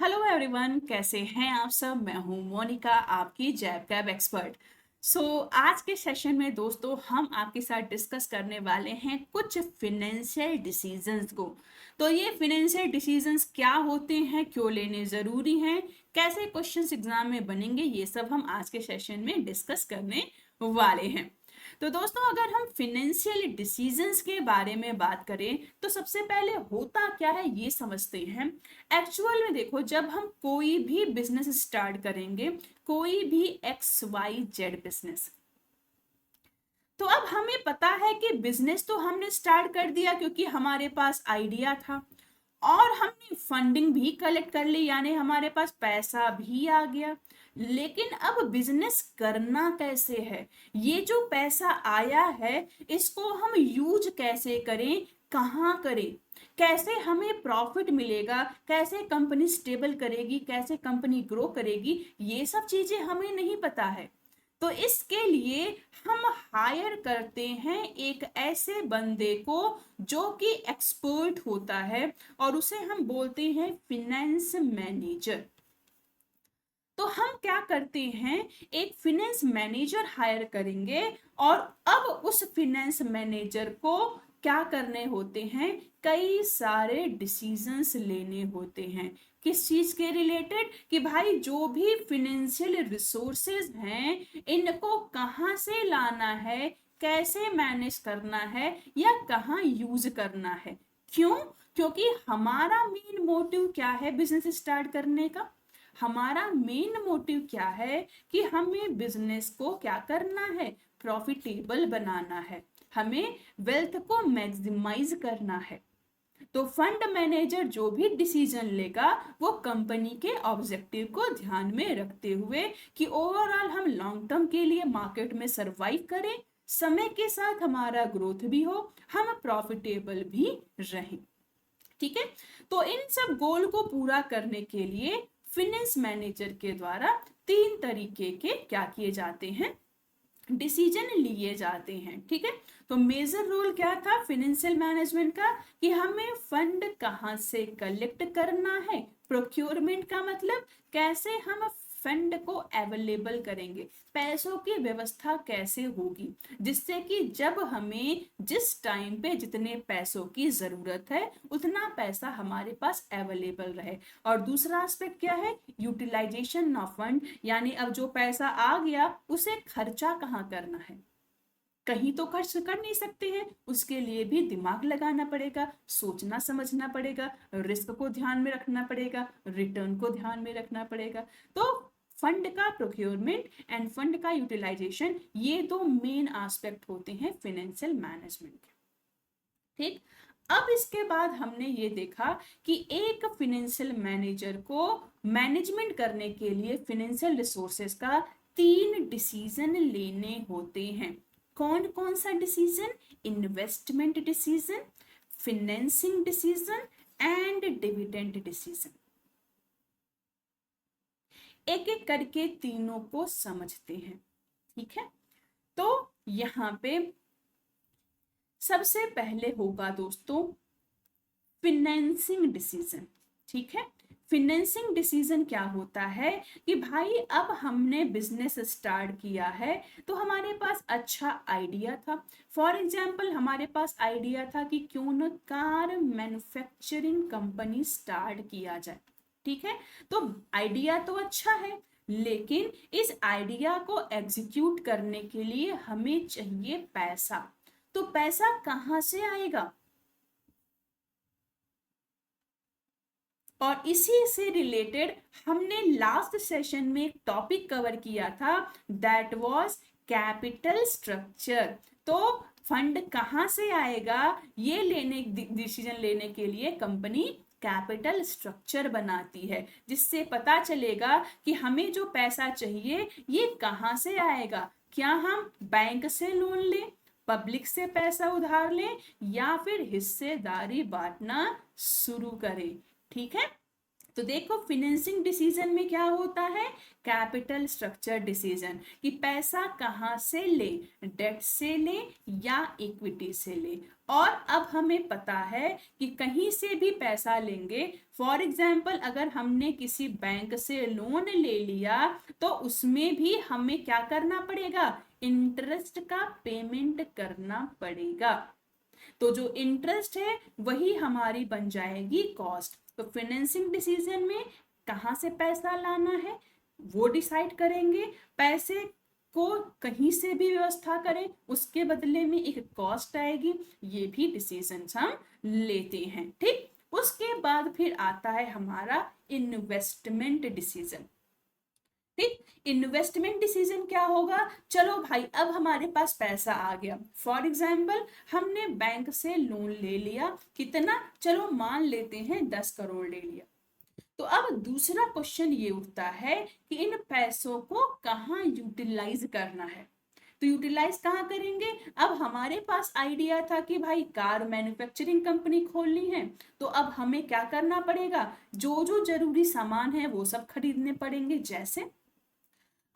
Hello everyone, कैसे हैं आप सब। मैं हूं मोनिका, आपकी जैब कैब एक्सपर्ट। आज के सेशन में दोस्तों हम आपके साथ डिस्कस करने वाले हैं कुछ फिनेंशियल डिसीजंस को। तो ये फिनेंशियल डिसीजंस क्या होते हैं, क्यों लेने ज़रूरी हैं, कैसे क्वेश्चंस एग्जाम में बनेंगे, ये सब हम आज के सेशन में डिस्कस करने वाले हैं। तो दोस्तों अगर हम फिनेंशियल डिसीजंस के बारे में बात करें तो सबसे पहले होता क्या है ये समझते हैं। एक्चुअल में देखो, जब हम कोई भी बिजनेस स्टार्ट करेंगे, कोई भी XYZ बिजनेस, तो अब हमें पता है कि बिजनेस तो हमने स्टार्ट कर दिया क्योंकि हमारे पास आइडिया था और हमने फंडिंग भी कलेक्ट कर ली, यानी हमारे पास पैसा भी आ गया। लेकिन अब बिजनेस करना कैसे है, ये जो पैसा आया है इसको हम यूज कैसे करें, कहाँ करें, कैसे हमें प्रॉफिट मिलेगा, कैसे कंपनी स्टेबल करेगी, कैसे कंपनी ग्रो करेगी, ये सब चीजें हमें नहीं पता है। तो इसके लिए हम हायर करते हैं एक ऐसे बंदे को जो कि एक्सपर्ट होता है और उसे हम बोलते हैं फिनेंस मैनेजर। तो हम क्या करते हैं, एक फिनेंस मैनेजर हायर करेंगे और अब उस फिनेंस मैनेजर को क्या करने होते हैं, कई सारे डिसीजंस लेने होते हैं। किस चीज के रिलेटेड, कि भाई जो भी फिनेंशियल रिसोर्सेज हैं इनको कहाँ से लाना है, कैसे मैनेज करना है या कहाँ यूज करना है। क्यों? क्योंकि हमारा मेन मोटिव क्या है बिजनेस स्टार्ट करने का, हमारा मेन मोटिव क्या है कि हमें बिजनेस को क्या करना है, प्रॉफिटेबल बनाना है, हमें वेल्थ को मैक्सिमाइज करना है। तो फंड मैनेजर जो भी डिसीजन लेगा वो कंपनी के ऑब्जेक्टिव को ध्यान में रखते हुए कि ओवरऑल हम लॉन्ग टर्म के लिए मार्केट में सरवाइव करें, समय के साथ हमारा ग्रोथ भी हो, हम प्रॉफिटेबल भी रहें। ठीक है। तो इन सब गोल को पूरा करने के लिए फिनेंस मैनेजर के द्वारा तीन तरीके के क्या किए जाते हैं, डिसीजन लिए जाते हैं। ठीक है। तो मेजर रोल क्या था फिनेंशियल मैनेजमेंट का, कि हमें फंड कहाँ से कलेक्ट करना है, प्रोक्योरमेंट का मतलब कैसे हम फंड को अवेलेबल करेंगे, पैसों की व्यवस्था कैसे होगी, जिससे कि जब हमें जिस टाइम पे जितने पैसों की जरूरत है उतना पैसा हमारे पास अवेलेबल रहे। और दूसरा एस्पेक्ट क्या है, यूटिलाइजेशन ऑफ फंड, यानी अब जो पैसा आ गया उसे खर्चा कहाँ करना है, कहीं तो खर्च कर नहीं सकते हैं, उसके लिए भी दिमाग लगाना पड़ेगा, सोचना समझना पड़ेगा, रिस्क को ध्यान में रखना पड़ेगा, रिटर्न को ध्यान में रखना पड़ेगा। तो फंड का प्रोक्योरमेंट एंड फंड का यूटिलाइजेशन, ये दो मेन एस्पेक्ट होते हैं फाइनेंशियल मैनेजमेंट के। ठीक। अब इसके बाद हमने ये देखा कि एक फिनेंशियल मैनेजर को मैनेजमेंट करने के लिए फिनेंशियल रिसोर्सेज का तीन डिसीजन लेने होते हैं। कौन कौन सा decision, investment decision, financing decision and dividend decision. एक एक करके तीनों को समझते हैं। ठीक है। तो यहां पे सबसे पहले होगा दोस्तों फिनेंसिंग डिसीजन। ठीक है। फिनेंसिंग डिसीजन क्या होता है कि भाई अब हमने बिजनेस स्टार्ट किया है तो हमारे पास अच्छा आइडिया था। फॉर एग्जांपल हमारे पास आइडिया था कि क्यों न कार मैन्युफैक्चरिंग कंपनी स्टार्ट किया जाए। ठीक है। तो आइडिया तो अच्छा है, लेकिन इस आइडिया को एग्जीक्यूट करने के लिए हमें चाहिए पैसा। तो पैसा कहाँ से आएगा, और इसी से रिलेटेड हमने लास्ट सेशन में एक टॉपिक कवर किया था, दैट वाज कैपिटल स्ट्रक्चर। तो फंड कहाँ से आएगा, ये लेने डिसीजन लेने के लिए कंपनी कैपिटल स्ट्रक्चर बनाती है, जिससे पता चलेगा कि हमें जो पैसा चाहिए ये कहाँ से आएगा। क्या हम बैंक से लोन लें, पब्लिक से पैसा उधार लें, या फिर हिस्सेदारी बांटना शुरू करें। ठीक है। तो देखो फिनेंसिंग डिसीजन में क्या होता है, कैपिटल स्ट्रक्चर डिसीजन, कि पैसा कहाँ से ले, डेट से ले या इक्विटी से ले। और अब हमें पता है कि कहीं से भी पैसा लेंगे, फॉर एग्जाम्पल अगर हमने किसी बैंक से लोन ले लिया तो उसमें भी हमें क्या करना पड़ेगा, इंटरेस्ट का पेमेंट करना पड़ेगा। तो जो इंटरेस्ट है वही हमारी बन जाएगी कॉस्ट। तो फाइनेंसिंग डिसीजन में कहाँ से पैसा लाना है वो डिसाइड करेंगे, पैसे को कहीं से भी व्यवस्था करें उसके बदले में एक कॉस्ट आएगी, ये भी डिसीजंस हम लेते हैं। ठीक, उसके बाद फिर आता है हमारा इन्वेस्टमेंट डिसीजन। ठीक, इन्वेस्टमेंट डिसीजन क्या होगा, चलो भाई अब हमारे पास पैसा आ गया, फॉर एग्जाम्पल हमने बैंक से लोन ले लिया, कितना, चलो मान लेते हैं 10 करोड़ ले लिया। तो अब दूसरा क्वेश्चन ये उठता है कि इन पैसों को कहाँ यूटिलाइज करना है। तो यूटिलाइज कहाँ करेंगे, अब हमारे पास आइडिया था कि भाई कार मैन्युफैक्चरिंग कंपनी खोलनी है, तो अब हमें क्या करना पड़ेगा, जो जो जरूरी सामान है वो सब खरीदने पड़ेंगे। जैसे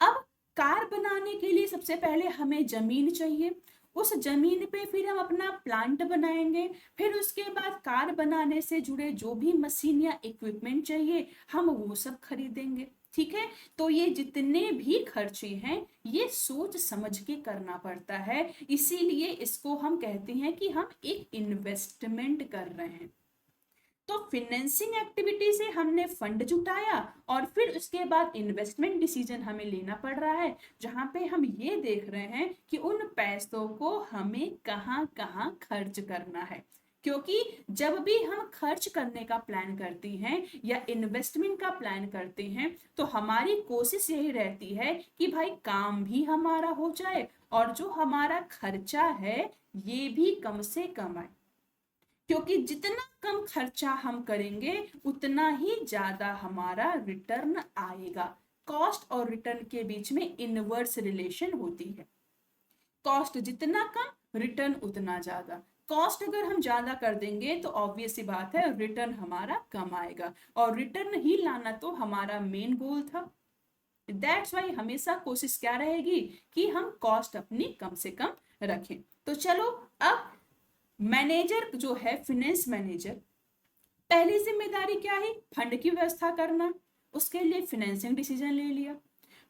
अब कार बनाने के लिए सबसे पहले हमें जमीन चाहिए, उस जमीन पे फिर हम अपना प्लांट बनाएंगे, फिर उसके बाद कार बनाने से जुड़े जो भी मशीन या इक्विपमेंट चाहिए हम वो सब खरीदेंगे। ठीक है, तो ये जितने भी खर्चे हैं ये सोच समझ के करना पड़ता है, इसीलिए इसको हम कहते हैं कि हम एक इन्वेस्टमेंट कर रहे हैं। तो फिनेंसिंग एक्टिविटी से हमने फंड जुटाया और फिर उसके बाद इन्वेस्टमेंट डिसीजन हमें लेना पड़ रहा है, जहां पे हम ये देख रहे हैं कि उन पैसों को हमें कहाँ कहाँ खर्च करना है। क्योंकि जब भी हम खर्च करने का प्लान करते हैं या इन्वेस्टमेंट का प्लान करते हैं तो हमारी कोशिश यही रहती है कि भाई काम भी हमारा हो जाए और जो हमारा खर्चा है ये भी कम से कम आए। क्योंकि जितना कम खर्चा हम करेंगे उतना ही ज्यादा हमारा रिटर्न आएगा। कॉस्ट और रिटर्न के बीच में इनवर्स रिलेशन होती है, कॉस्ट जितना कम रिटर्न उतना ज्यादा। कॉस्ट अगर हम ज्यादा कर देंगे तो ऑब्वियस सी बात है रिटर्न हमारा कम आएगा, और रिटर्न ही लाना तो हमारा मेन गोल था। दैट्स वाई हमेशा कोशिश क्या रहेगी कि हम कॉस्ट अपनी कम से कम रखें। तो चलो अब मैनेजर जो है फिनेंस मैनेजर, पहली जिम्मेदारी क्या है, फंड की व्यवस्था करना, उसके लिए फिनेंसिंग डिसीजन ले लिया।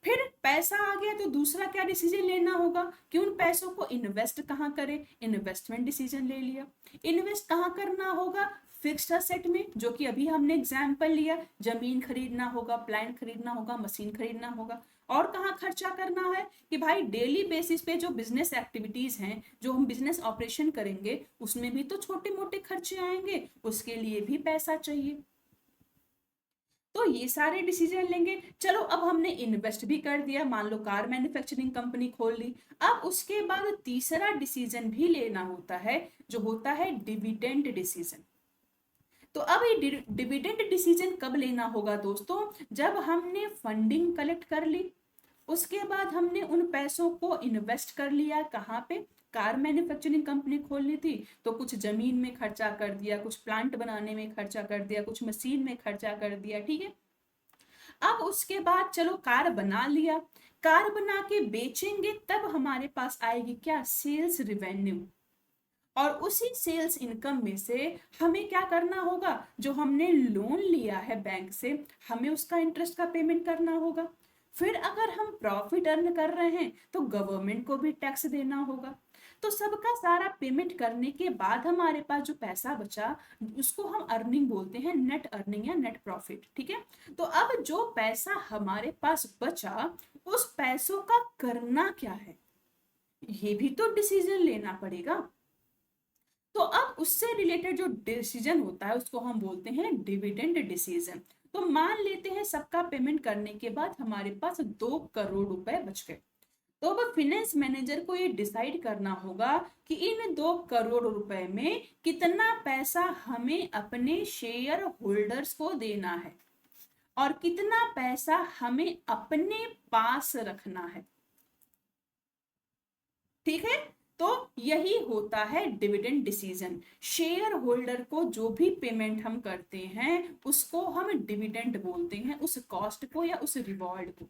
फिर पैसा आ गया तो दूसरा क्या डिसीजन लेना होगा कि उन पैसों को इन्वेस्ट कहाँ करें, इन्वेस्टमेंट डिसीजन ले लिया। इन्वेस्ट कहाँ करना होगा, फिक्स्ड असेट में, जो कि अभी हमने एग्जाम्पल लिया, जमीन खरीदना होगा, प्लांट खरीदना होगा, मशीन खरीदना होगा। और कहाँ खर्चा करना है कि भाई डेली बेसिस पे जो बिजनेस एक्टिविटीज हैं, जो हम बिजनेस ऑपरेशन करेंगे उसमें भी तो छोटे मोटे खर्चे आएंगे, उसके लिए भी पैसा चाहिए। तो ये सारे डिसीजन लेंगे। चलो अब हमने इन्वेस्ट भी कर दिया, मान लो कार मैन्युफैक्चरिंग कंपनी खोल ली। अब उसके बाद तीसरा डिसीजन भी लेना होता है जो होता है डिविडेंड डिसीजन। तो अब ये डिविडेंड डिसीजन कब लेना होगा दोस्तों, जब हमने फंडिंग कलेक्ट कर ली, उसके बाद हमने उन पैसों को इन्वेस्ट कर लिया, कहाँ पे, कार मैन्युफैक्चरिंग कंपनी खोलनी थी तो कुछ जमीन में खर्चा कर दिया, कुछ प्लांट बनाने में खर्चा कर दिया, कुछ मशीन में खर्चा कर दिया। ठीक है, अब उसके बाद चलो कार बना लिया, कार बना के बेचेंगे तब हमारे पास आएगी क्या, सेल्स रिवेन्यू। और उसी सेल्स इनकम में से हमें क्या करना होगा, जो हमने लोन लिया है बैंक से हमें उसका इंटरेस्ट का पेमेंट करना होगा। फिर अगर हम प्रॉफिट अर्न कर रहे हैं तो गवर्नमेंट को भी टैक्स देना होगा। तो सबका सारा पेमेंट करने के बाद हमारे पास जो पैसा बचा उसको हम अर्निंग बोलते हैं, नेट अर्निंग या नेट प्रॉफिट। ठीक है, तो अब जो पैसा हमारे पास बचा उस पैसों का करना क्या है ये भी तो डिसीजन लेना पड़ेगा। तो अब उससे रिलेटेड जो डिसीजन होता है उसको हम बोलते हैं डिविडेंड डिसीजन। तो मान लेते हैं सबका पेमेंट करने के बाद हमारे पास 2 करोड़ रुपए बच गए। तो अब फिनेंस मैनेजर को ये डिसाइड करना होगा कि इन 2 करोड़ रुपए में कितना पैसा हमें अपने शेयर होल्डर्स को देना है और कितना पैसा हमें अपने पास रखना है। ठीक है, तो यही होता है डिविडेंड डिसीजन। शेयर होल्डर को जो भी पेमेंट हम करते हैं उसको हम डिविडेंड बोलते हैं, उस कॉस्ट को या उस रिवॉर्ड को।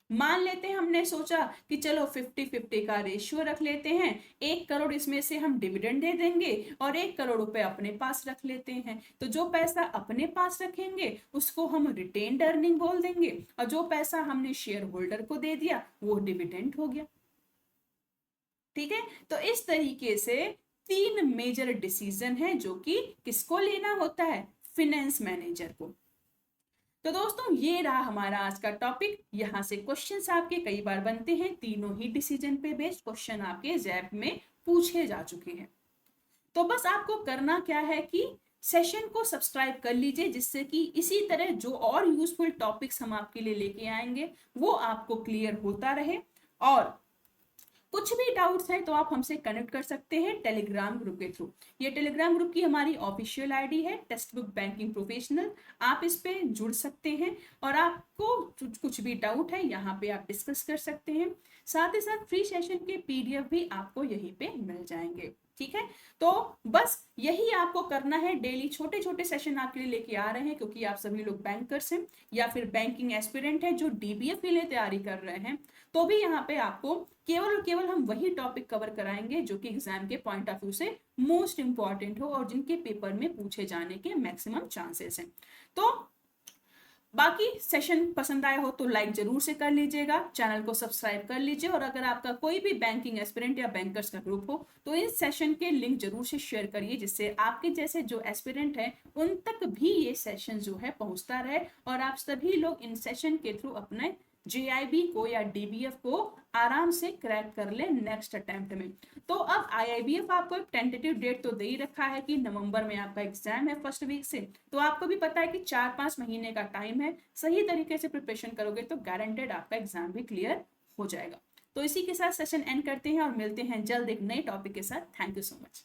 मान लेते हैं हमने सोचा कि चलो 50-50 का रेशियो रख लेते हैं, 1 करोड़ इसमें से हम डिविडेंड दे देंगे और 1 करोड़ रुपए अपने पास रख लेते हैं। तो जो पैसा अपने पास रखेंगे उसको हम रिटेन्ड अर्निंग बोल देंगे, और जो पैसा हमने शेयर होल्डर को दे दिया वो डिविडेंड हो गया। ठीक है, तो इस तरीके से 3 मेजर डिसीजन है जो कि किसको लेना होता है, फिनेंस मैनेजर को। तो दोस्तों ये रहा हमारा आज का टॉपिक। यहां से क्वेश्चंस आपके कई बार बनते हैं, तीनों ही डिसीजन पे बेस्ड क्वेश्चन आपके जैप में पूछे जा चुके हैं। तो बस आपको करना क्या है कि सेशन को सब्सक्राइब कर लीजिए, जिससे कि इसी तरह जो और यूजफुल टॉपिक्स हम आपके लिए लेके आएंगे वो आपको क्लियर होता रहे। और कुछ भी डाउट्स है तो आप हमसे कनेक्ट कर सकते हैं टेलीग्राम ग्रुप के थ्रू। ये टेलीग्राम ग्रुप की हमारी ऑफिशियल आईडी है, टेक्स्ट बुक बैंकिंग प्रोफेशनल। आप इस पे जुड़ सकते हैं और आपको कुछ भी डाउट है यहाँ पे आप डिस्कस कर सकते हैं। साथ ही साथ फ्री सेशन के पीडीएफ भी आपको यहीं पे मिल जाएंगे। ठीक है, तो बस यही आपको करना है। डेली छोटे छोटे सेशन आपके लिए लेके आ रहे हैं, क्योंकि आप सभी लोग बैंकर्स हैं या फिर बैंकिंग एस्पिरेंट हैं जो डीबीएफ के लिए तैयारी कर रहे हैं। तो भी यहाँ पे आपको केवल और केवल हम वही टॉपिक कवर कराएंगे जो कि एग्जाम के पॉइंट ऑफ व्यू से मोस्ट इंपॉर्टेंट हो और जिनके पेपर में पूछे जाने के मैक्सिमम चांसेस हैं। तो बाकी सेशन पसंद आया हो तो लाइक जरूर से कर लीजिएगा, चैनल को सब्सक्राइब कर लीजिए, और अगर आपका कोई भी बैंकिंग एस्पिरेंट या बैंकर्स का ग्रुप हो तो इस सेशन के लिंक जरूर से शेयर करिए, जिससे आपके जैसे जो एस्पिरेंट हैं उन तक भी ये सेशन जो है पहुंचता रहे और आप सभी लोग इन सेशन के थ्रू अपने जेआईबी को या डीबीएफ को आराम से क्रैक कर ले नेक्स्ट अटेम्प्ट में। तो अब आईआईबीएफ आपको एक टेंटेटिव डेट तो दे ही रखा है कि नवंबर में आपका एग्जाम है फर्स्ट वीक से, तो आपको भी पता है कि 4-5 महीने का टाइम है। सही तरीके से प्रिपरेशन करोगे तो गारंटेड आपका एग्जाम भी क्लियर हो जाएगा। तो इसी के साथ सेशन एंड करते हैं और मिलते हैं जल्द एक नए टॉपिक के साथ। Thank you so much.